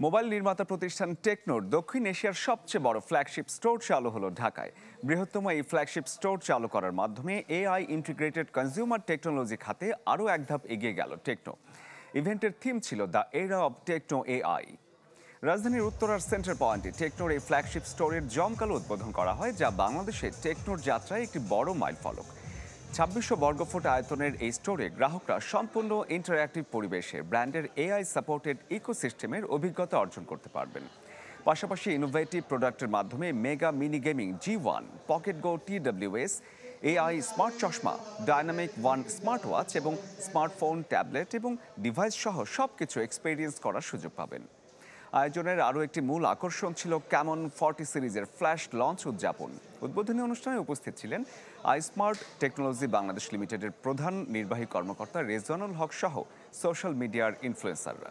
Mobile নির্মাতা প্রতিষ্ঠান টেকনোর দক্ষিণ এশিয়ার সবচেয়ে বড় ফ্ল্যাগশিপ স্টোর চালু হলো ঢাকায়। বৃহত্তম এই ফ্ল্যাগশিপ স্টোর চালু করার মাধ্যমে এআই ইন্টিগ্রেটেড কনজিউমার টেকনোলজি খাতে আরও এক ধাপ এগিয়ে গেল টেকনো। ইভেন্টের থিম ছিল দ্য এরা অব টেকনো এআই। রাজধানীর উত্তরার সেন্টার পয়েন্টে টেকনোর এই ফ্ল্যাগশিপ স্টোরের জমকালো উদ্বোধন করা হয়, যা বাংলাদেশে টেকনোর যাত্রায় একটি বড় মাইলফলক। ২৬০০ বর্গফুট আয়তনের এই স্টোরে গ্রাহকরা সম্পূর্ণ ইন্টারঅ্যাক্টিভ পরিবেশে ব্র্যান্ডের এআই সাপোর্টেড ইকোসিস্টেমের অভিজ্ঞতা অর্জন করতে পারবেন। পাশাপাশি ইনোভেটিভ প্রোডাক্টের মাধ্যমে mega mini gaming G1, pocket go TWS, AI smart চশমা, ডায়নামিক ওয়ান স্মার্ট ওয়াচ এবং স্মার্টফোন, ট্যাবলেট এবং ডিভাইস সহ সবকিছু এক্সপেরিয়েন্স করার সুযোগ পাবেন। আয়োজনের আরও একটি মূল আকর্ষণ ছিল ক্যামন 40 সিরিজের ফ্ল্যাশ লঞ্চ উদযাপন। উদ্বোধনী অনুষ্ঠানে উপস্থিত ছিলেন আইস্মার্ট টেকনোলজি বাংলাদেশ লিমিটেডের প্রধান নির্বাহী কর্মকর্তা রেজওয়ানুল হক সহ সোশ্যাল মিডিয়ার ইনফ্লুয়েন্সাররা।